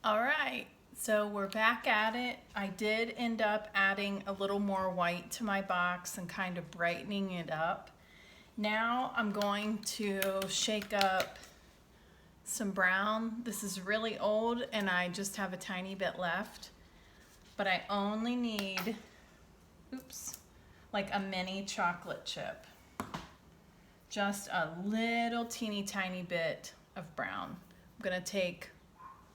All right, so we're back at it. I did end up adding a little more white to my box and kind of brightening it up. Now I'm going to shake up some brown. This is really old and I just have a tiny bit left, but I only need, like a mini chocolate chip. Just a little teeny tiny bit of brown. I'm gonna take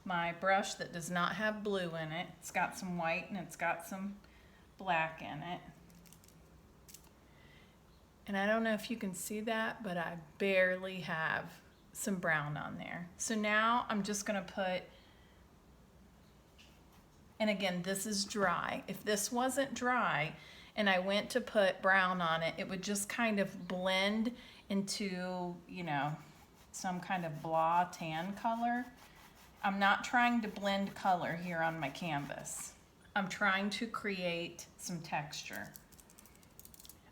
my brush that does not have blue in it. It's got some white and it's got some black in it. And I don't know if you can see that, but I barely have some brown on there. So now I'm just gonna put, and again, this is dry. If this wasn't dry and I went to put brown on it, it would just kind of blend into, you know, some kind of blah tan color. I'm not trying to blend color here on my canvas. I'm trying to create some texture.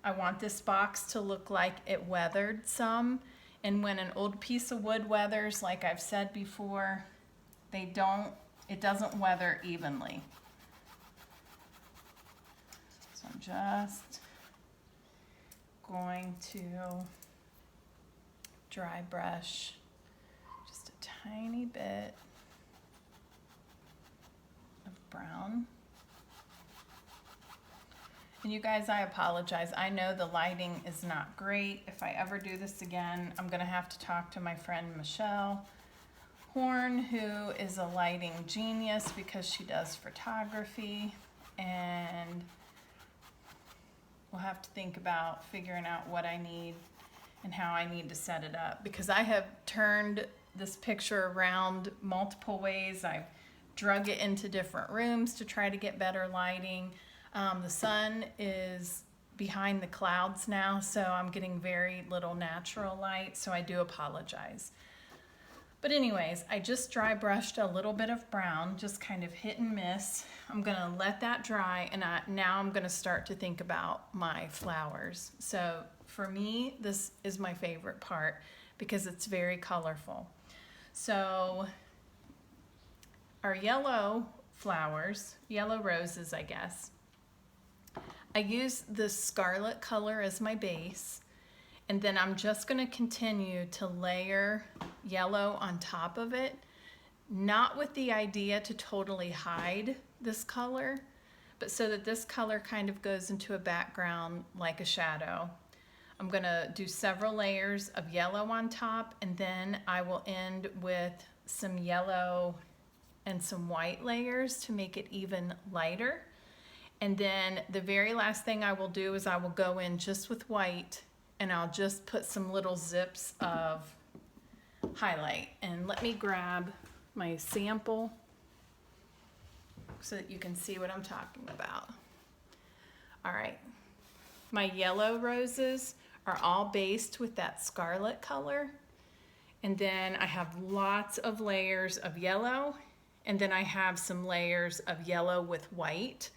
I want this box to look like it weathered some, and when an old piece of wood weathers, like I've said before, it doesn't weather evenly. So I'm just going to dry brush just a tiny bit of brown. And you guys, I apologize. I know the lighting is not great. If I ever do this again, I'm gonna have to talk to my friend Michelle Horn, who is a lighting genius because she does photography, and we'll have to think about figuring out what I need and how I need to set it up, because I have turned this picture around multiple ways. I've drug it into different rooms to try to get better lighting. The sun is behind the clouds now, so I'm getting very little natural light, so I do apologize. But anyways, I just dry brushed a little bit of brown, just kind of hit and miss. I'm gonna let that dry, and now I'm gonna start to think about my flowers. So for me, this is my favorite part because it's very colorful. So our yellow flowers, yellow roses, I guess, I use the scarlet color as my base, and then I'm just going to continue to layer yellow on top of it, not with the idea to totally hide this color, but so that this color kind of goes into a background like a shadow. I'm going to do several layers of yellow on top, and then I will end with some yellow and some white layers to make it even lighter. And then the very last thing I will do is I will go in just with white, and I'll just put some little zips of highlight. And let me grab my sample so that you can see what I'm talking about. All right, my yellow roses are all based with that scarlet color. And then I have lots of layers of yellow, and then I have some layers of yellow with white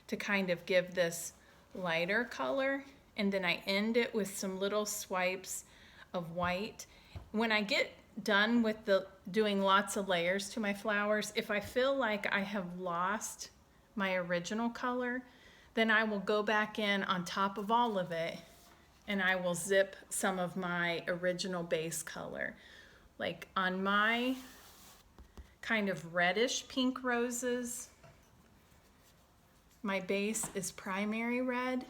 to kind of give this lighter color, and then I end it with some little swipes of white. When I get done with doing lots of layers to my flowers, if I feel like I have lost my original color, then I will go back in on top of all of it, and I will zip some of my original base color. Like on my kind of reddish pink roses, my base is primary red,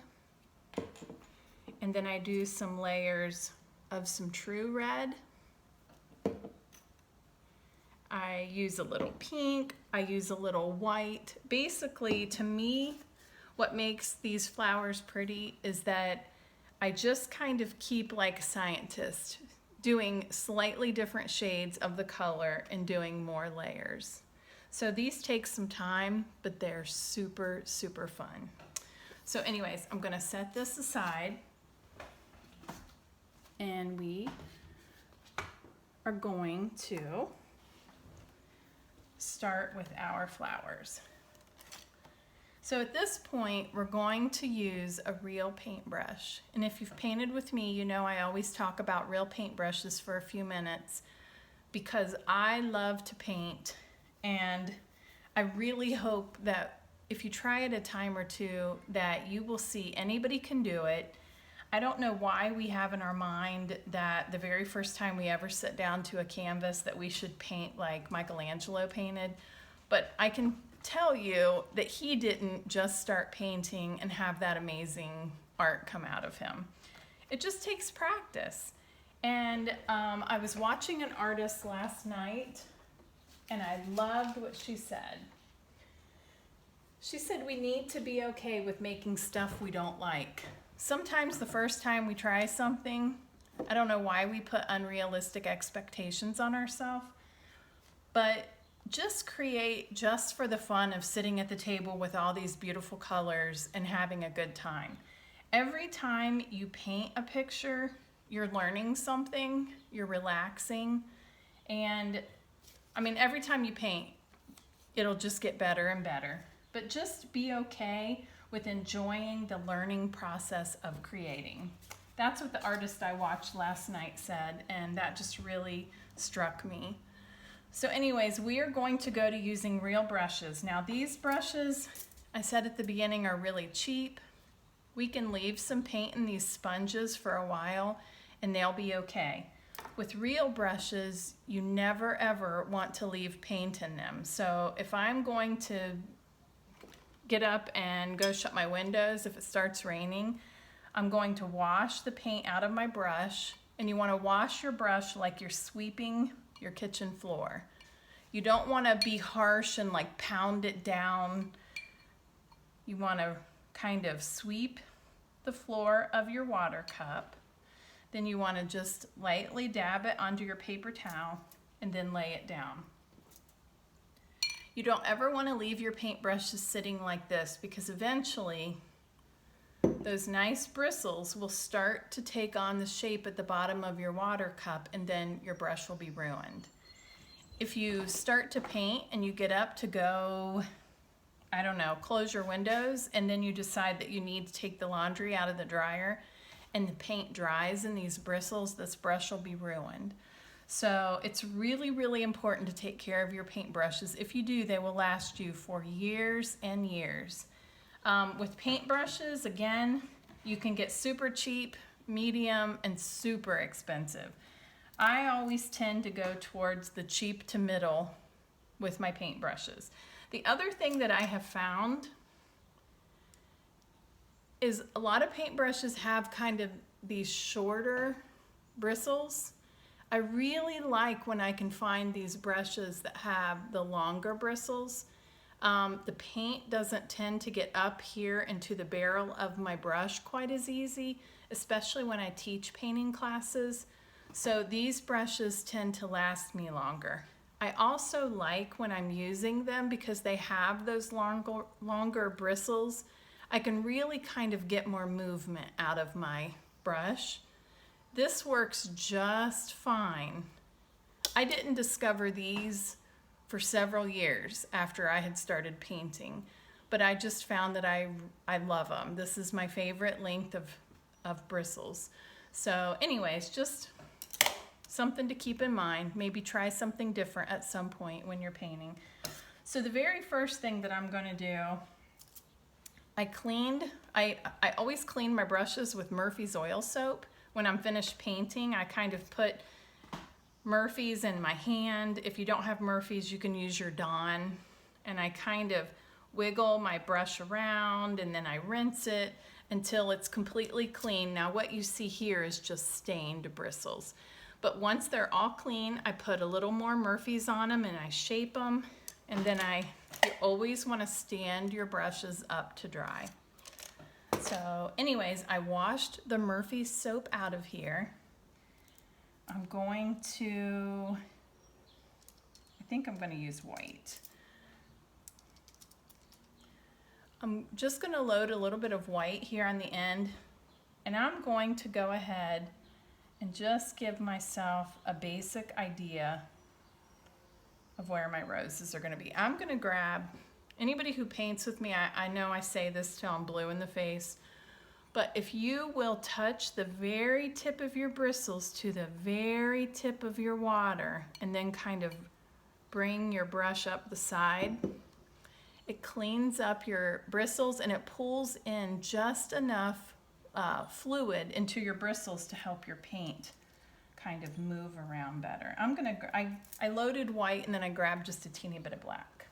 and then I do some layers of some true red. I use a little pink, I use a little white. Basically, to me, what makes these flowers pretty is that I just kind of keep like a scientist, doing slightly different shades of the color and doing more layers. So these take some time, but they're super, super fun. So anyways, I'm gonna set this aside, and we are going to start with our flowers. So at this point, we're going to use a real paintbrush. And if you've painted with me, you know I always talk about real paintbrushes for a few minutes because I love to paint, and I really hope that if you try it a time or two, that you will see anybody can do it. I don't know why we have in our mind that the very first time we ever sit down to a canvas that we should paint like Michelangelo painted, but I can tell you that he didn't just start painting and have that amazing art come out of him. It just takes practice. And I was watching an artist last night, and I loved what she said. She said we need to be okay with making stuff we don't like. Sometimes the first time we try something, I don't know why we put unrealistic expectations on ourselves, but just create just for the fun of sitting at the table with all these beautiful colors and having a good time. Every time you paint a picture, you're learning something, you're relaxing, and I mean, every time you paint, it'll just get better and better. But just be okay with enjoying the learning process of creating. That's what the artist I watched last night said, and that just really struck me. So anyways, we are going to go to using real brushes. Now these brushes, I said at the beginning, are really cheap. We can leave some paint in these sponges for a while and they'll be okay. With real brushes, you never ever want to leave paint in them. So if I'm going to get up and go shut my windows if it starts raining, I'm going to wash the paint out of my brush, and you want to wash your brush like you're sweeping your kitchen floor. You don't want to be harsh and like pound it down. You want to kind of sweep the floor of your water cup. Then you want to just lightly dab it onto your paper towel and then lay it down. You don't ever want to leave your paintbrushes sitting like this, because eventually those nice bristles will start to take on the shape at the bottom of your water cup, and then your brush will be ruined. If you start to paint and you get up to go, I don't know, close your windows, and then you decide that you need to take the laundry out of the dryer and the paint dries in these bristles, this brush will be ruined. So it's really, really important to take care of your paintbrushes. If you do, they will last you for years and years. With paintbrushes, again, you can get super cheap, medium, and super expensive. I always tend to go towards the cheap to middle with my paintbrushes. The other thing that I have found is a lot of paintbrushes have kind of these shorter bristles. I really like when I can find these brushes that have the longer bristles. The paint doesn't tend to get up here into the barrel of my brush quite as easy, especially when I teach painting classes. So these brushes tend to last me longer. I also like when I'm using them, because they have those longer bristles, I can really kind of get more movement out of my brush. This works just fine. I didn't discover these for several years after I had started painting, but I just found that I love them. This is my favorite length of bristles. So anyways, just something to keep in mind. Maybe try something different at some point when you're painting. So the very first thing that I'm going to do, I always clean my brushes with Murphy's oil soap. When I'm finished painting, I kind of put Murphy's in my hand. If you don't have Murphy's, you can use your Dawn. And I kind of wiggle my brush around, and then I rinse it until it's completely clean. Now what you see here is just stained bristles. But once they're all clean, I put a little more Murphy's on them and I shape them. And then you always want to stand your brushes up to dry. So anyways, I washed the Murphy's soap out of here. I'm going to, I think I'm going to use white. I'm just going to load a little bit of white here on the end, and I'm going to go ahead and just give myself a basic idea of where my roses are going to be. I'm going to grab, anybody who paints with me, I know I say this till I'm blue in the face, but if you will touch the very tip of your bristles to the very tip of your water, and then kind of bring your brush up the side, It cleans up your bristles and it pulls in just enough fluid into your bristles to help your paint kind of move around better. I loaded white and then I grabbed just a teeny bit of black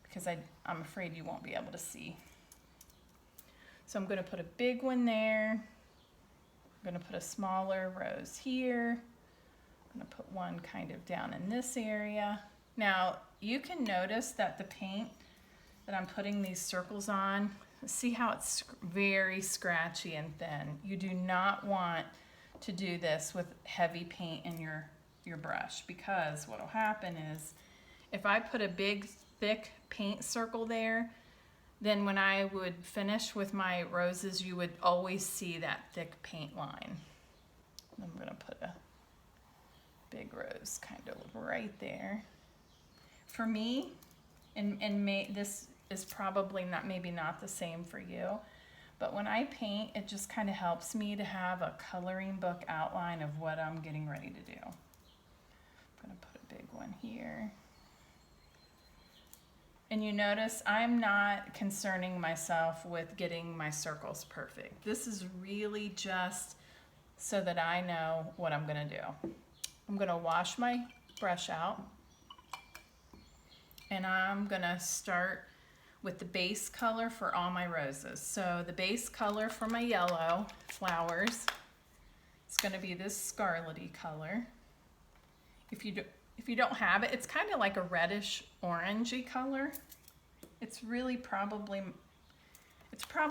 because I'm afraid you won't be able to see. So I'm gonna put a big one there. I'm gonna put a smaller rose here. I'm gonna put one kind of down in this area. Now you can notice that the paint that I'm putting these circles on, see how it's very scratchy and thin. You do not want to do this with heavy paint in your brush, because what will happen is if I put a big thick paint circle there, then when I would finish with my roses, you would always see that thick paint line. I'm gonna put a big rose kind of right there. For me, this is probably maybe not the same for you, but when I paint, it just kind of helps me to have a coloring book outline of what I'm getting ready to do. I'm gonna put a big one here. And you notice I'm not concerning myself with getting my circles perfect. This is really just so that I know what I'm gonna do. I'm gonna wash my brush out, and I'm gonna start with the base color for all my roses. So the base color for my yellow flowers is gonna be this scarlety color. If you don't have it, it's kind of like a reddish orangey color. It's probably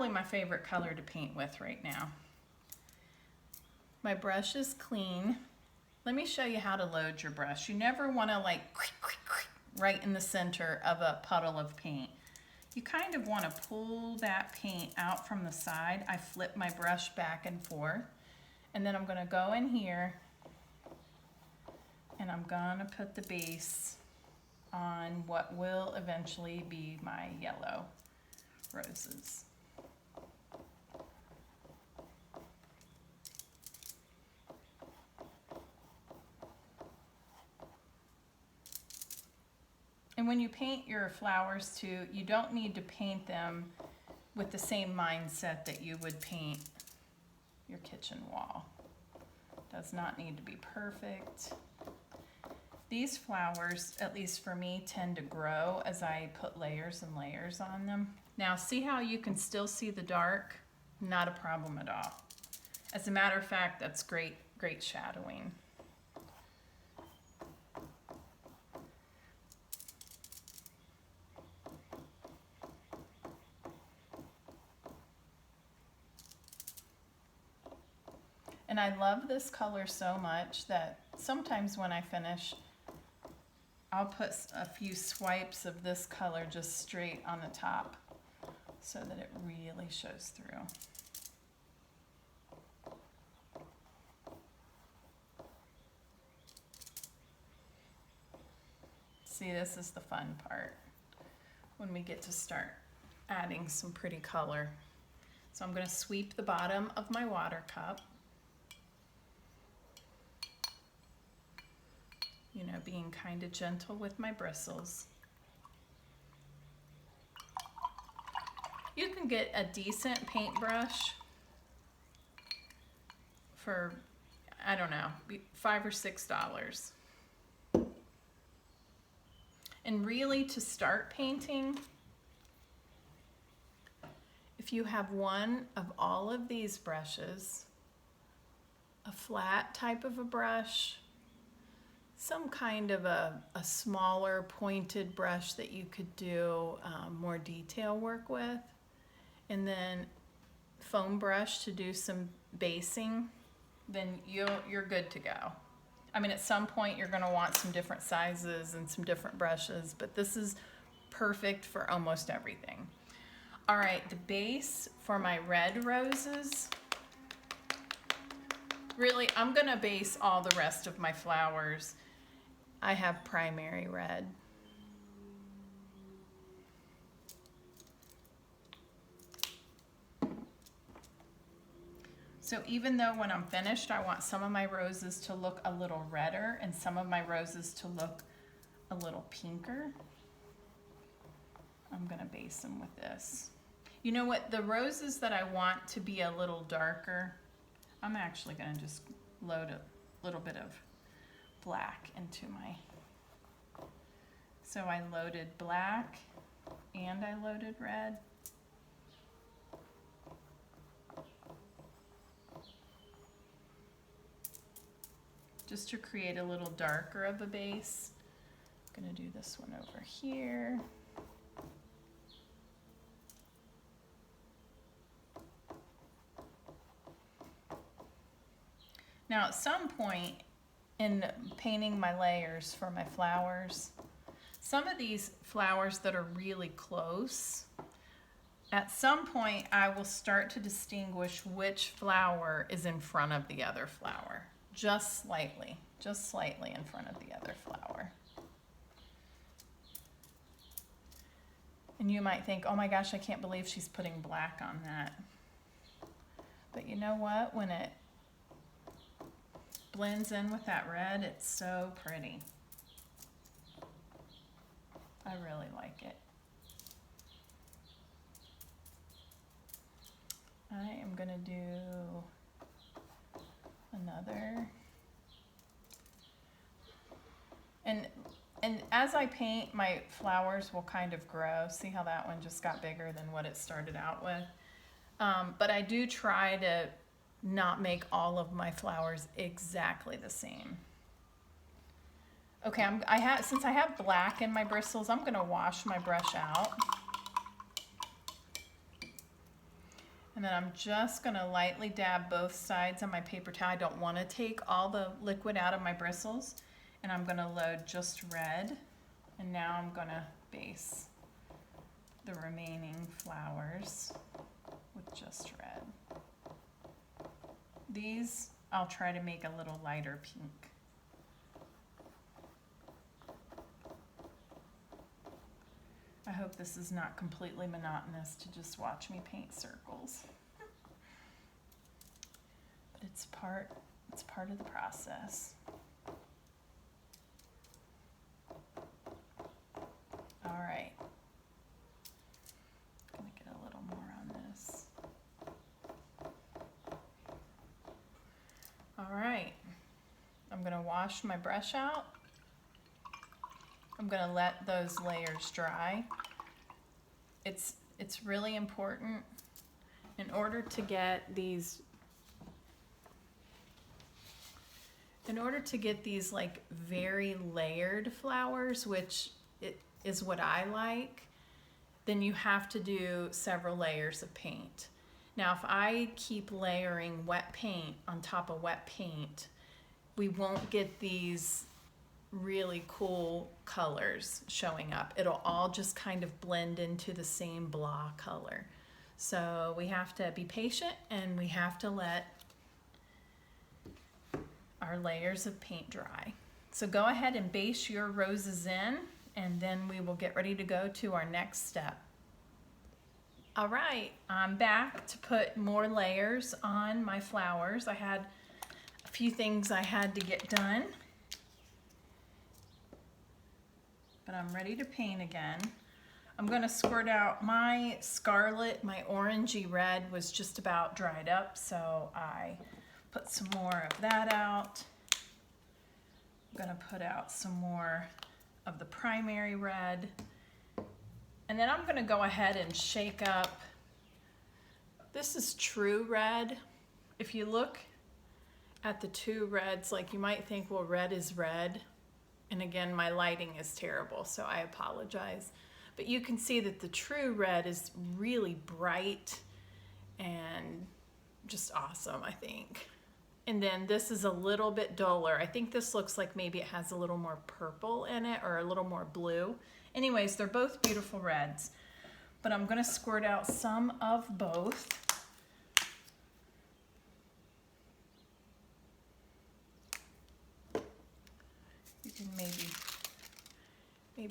my favorite color to paint with right now. My brush is clean. Let me show you how to load your brush. You never want to like right in the center of a puddle of paint. You kind of want to pull that paint out from the side. I flip my brush back and forth, and then I'm going to go in here and I'm going to put the base on what will eventually be my yellow roses. And when you paint your flowers too, you don't need to paint them with the same mindset that you would paint your kitchen wall. It does not need to be perfect. These flowers, at least for me, tend to grow as I put layers and layers on them. Now see how you can still see the dark? Not a problem at all. As a matter of fact, that's great shadowing. And I love this color so much that sometimes when I finish, I'll put a few swipes of this color just straight on the top so that it really shows through. See, this is the fun part when we get to start adding some pretty color. So I'm going to sweep the bottom of my water cup. You know, being kind of gentle with my bristles. You can get a decent paintbrush for, I don't know, $5 or $6. And really, to start painting, if you have one of all of these brushes, a flat type of a brush, some kind of a smaller pointed brush that you could do more detail work with, and then foam brush to do some basing, then you're good to go. I mean, at some point you're going to want some different sizes and some different brushes, but this is perfect for almost everything. All right, the base for my red roses, really, I'm going to base all the rest of my flowers. I have primary red. So even though when I'm finished, I want some of my roses to look a little redder and some of my roses to look a little pinker, I'm gonna base them with this. You know what, the roses that I want to be a little darker, I'm actually gonna just load a little bit of black into my, so I loaded black and I loaded red. Just to create a little darker of a base. I'm gonna do this one over here. Now at some point in painting my layers for my flowers, some of these flowers that are really close, at some point I will start to distinguish which flower is in front of the other flower. Just slightly in front of the other flower. And you might think, oh my gosh, I can't believe she's putting black on that. But you know what? When it blends in with that red, it's so pretty. I really like it. I am gonna do another. And as I paint, my flowers will kind of grow. See how that one just got bigger than what it started out with? But I do try to not make all of my flowers exactly the same. Okay, since I have black in my bristles, I'm gonna wash my brush out. And then I'm just gonna lightly dab both sides on my paper towel. I don't wanna take all the liquid out of my bristles. And I'm gonna load just red. And now I'm gonna base the remaining flowers with just red. These, I'll try to make a little lighter pink. I hope this is not completely monotonous to just watch me paint circles. But it's part of the process. All right. I'm gonna get a little more on this. All right. I'm gonna wash my brush out. I'm gonna let those layers dry. It's really important in order to get these like very layered flowers, which it is what I like, then you have to do several layers of paint. Now, if I keep layering wet paint on top of wet paint, we won't get these really cool colors showing up. It'll all just kind of blend into the same blah color. So we have to be patient and we have to let our layers of paint dry. So go ahead and base your roses in, and then we will get ready to go to our next step. All right, I'm back to put more layers on my flowers. I had a few things I had to get done, but I'm ready to paint again. I'm gonna squirt out my scarlet. My orangey red was just about dried up, so I put some more of that out. I'm gonna put out some more of the primary red. And then I'm gonna go ahead and shake up. This is true red. If you look at the two reds, like you might think, well, red is red. And again, my lighting is terrible, so I apologize. But you can see that the true red is really bright and just awesome, I think. And then this is a little bit duller. I think this looks like maybe it has a little more purple in it or a little more blue. Anyways, they're both beautiful reds, but I'm gonna squirt out some of both. You can maybe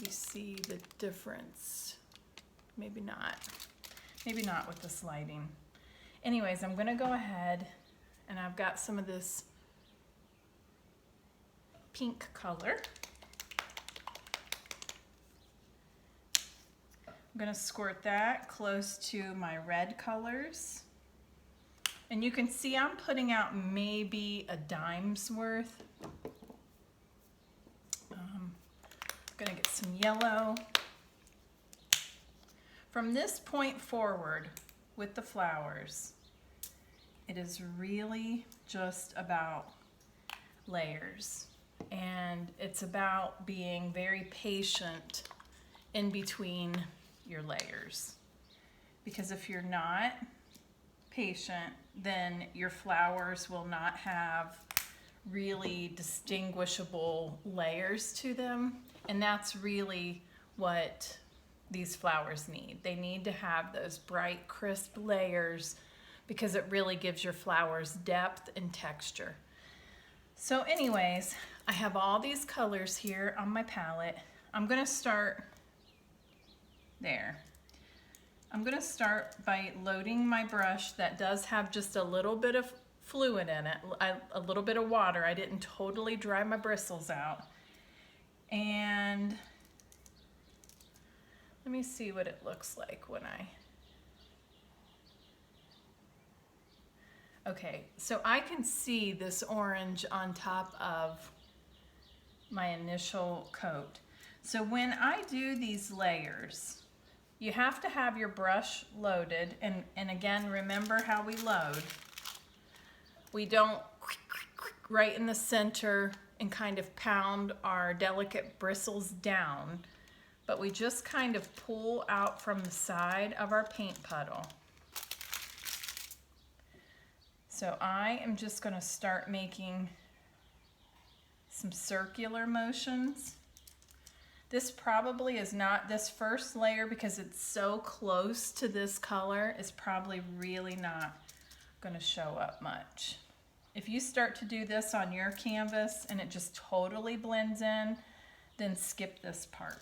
see the difference. Maybe not with this lighting. Anyways, I'm gonna go ahead, and I've got some of this pink color. I'm I'm gonna squirt that close to my red colors. And you can see I'm putting out maybe a dime's worth. I'm gonna get some yellow. From this point forward with the flowers, it is really just about layers. And it's about being very patient in between your layers. Because if you're not patient, then your flowers will not have really distinguishable layers to them. And that's really what these flowers need. They need to have those bright, crisp layers because it really gives your flowers depth and texture. So anyways, I have all these colors here on my palette. I'm gonna start there. I'm gonna start by loading my brush that does have just a little bit of fluid in it, a little bit of water. I didn't totally dry my bristles out. And let me see what it looks like when okay, so I can see this orange on top of my initial coat. So when I do these layers, you have to have your brush loaded, and again, remember how we load. We don't right in the center and kind of pound our delicate bristles down, but we just kind of pull out from the side of our paint puddle. So I am just gonna start making some circular motions. This probably is not, this first layer, because it's so close to this color, is probably really not gonna show up much. If you start to do this on your canvas and it just totally blends in, then skip this part.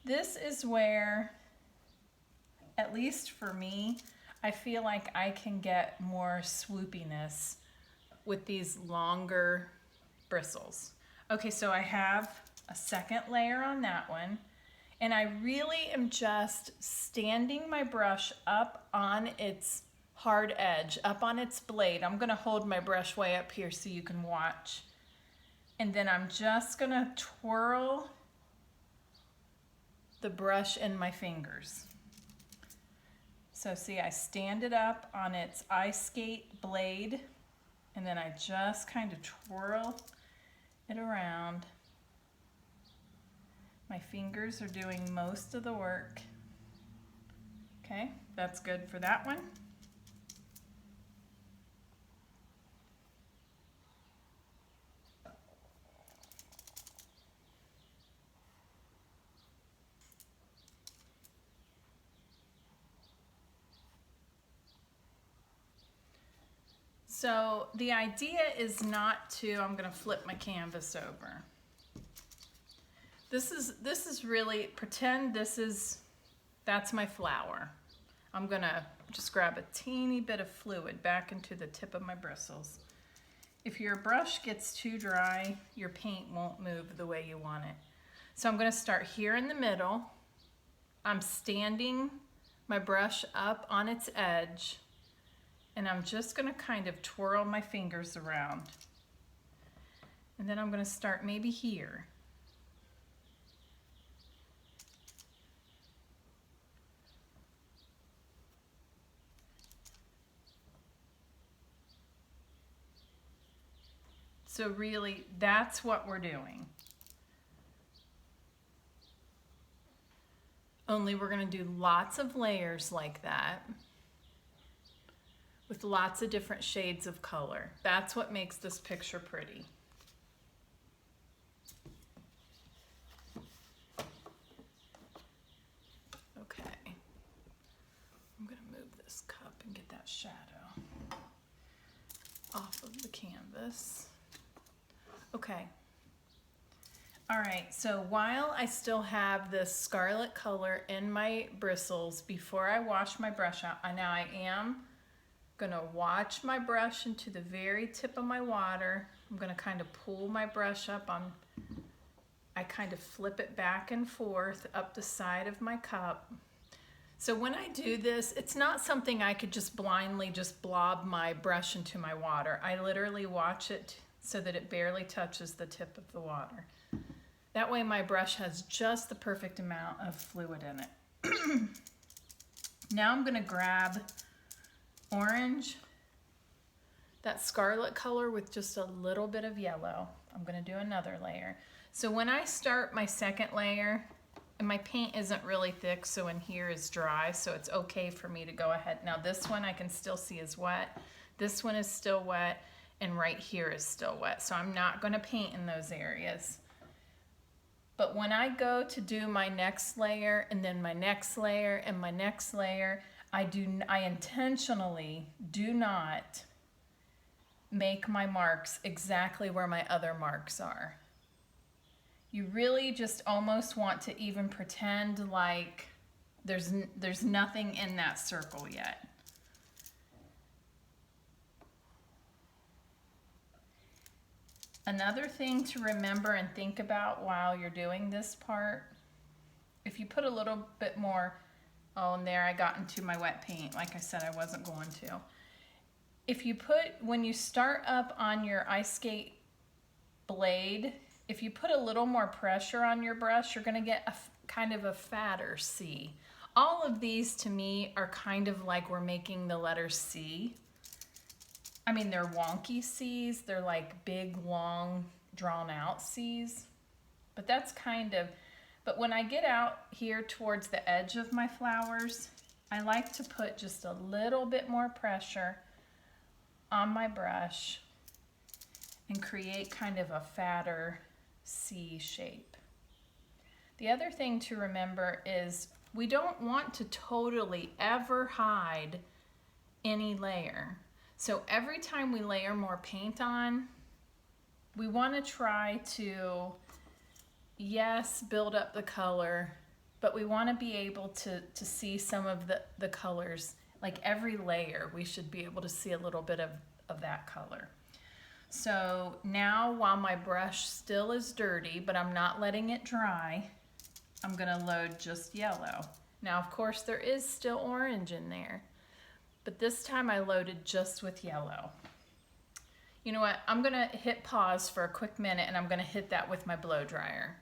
This is where, at least for me, I feel like I can get more swoopiness with these longer bristles. Okay, so I have a second layer on that one, and I really am just standing my brush up on its hard edge, up on its blade. I'm gonna hold my brush way up here so you can watch. And then I'm just gonna twirl the brush in my fingers. So see, I stand it up on its ice skate blade, and then I just kind of twirl it around. My fingers are doing most of the work. Okay, that's good for that one. So the idea is not to, I'm gonna flip my canvas over. This is really, pretend that's my flower. I'm gonna just grab a teeny bit of fluid back into the tip of my bristles. If your brush gets too dry, your paint won't move the way you want it. So I'm gonna start here in the middle. I'm standing my brush up on its edge, and I'm just gonna kind of twirl my fingers around. And then I'm gonna start maybe here. So really, that's what we're doing. Only we're gonna do lots of layers like that with lots of different shades of color. That's what makes this picture pretty. Okay, I'm gonna move this cup and get that shadow off of the canvas. Okay. All right, so while I still have this scarlet color in my bristles, before I wash my brush out, now I am gonna watch my brush into the very tip of my water. I'm gonna kind of pull my brush up on I kind of flip it back and forth up the side of my cup. So when I do this, it's not something I could just blindly just blob my brush into my water. I literally watch it so that it barely touches the tip of the water. That way my brush has just the perfect amount of fluid in it. Now I'm gonna grab orange, that scarlet color with just a little bit of yellow. I'm gonna do another layer. So when I start my second layer, and my paint isn't really thick, so in here is dry, so it's okay for me to go ahead. Now this one I can still see is wet. This one is still wet, and right here is still wet. So I'm not gonna paint in those areas. But when I go to do my next layer, and then my next layer, and my next layer, I intentionally do not make my marks exactly where my other marks are. You really just almost want to even pretend like there's nothing in that circle yet. Another thing to remember and think about while you're doing this part, if you put a little bit more, oh, and there I got into my wet paint, like I said I wasn't going to. If you put, when you start up on your ice skate blade, if you put a little more pressure on your brush, you're gonna get a kind of a fatter C. All of these to me are kind of like we're making the letter C. I mean, they're wonky C's. They're like big, long, drawn out C's. But that's kind of, but when I get out here towards the edge of my flowers, I like to put just a little bit more pressure on my brush and create kind of a fatter C shape. The other thing to remember is we don't want to totally ever hide any layer. So every time we layer more paint on, we want to try to, yes, build up the color, but we want to be able to see some of the colors. Like every layer, we should be able to see a little bit of that color. So now while my brush still is dirty, but I'm not letting it dry, I'm gonna load just yellow. Now, of course, there is still orange in there, but this time I loaded just with yellow. You know what? I'm gonna hit pause for a quick minute and I'm gonna hit that with my blow dryer.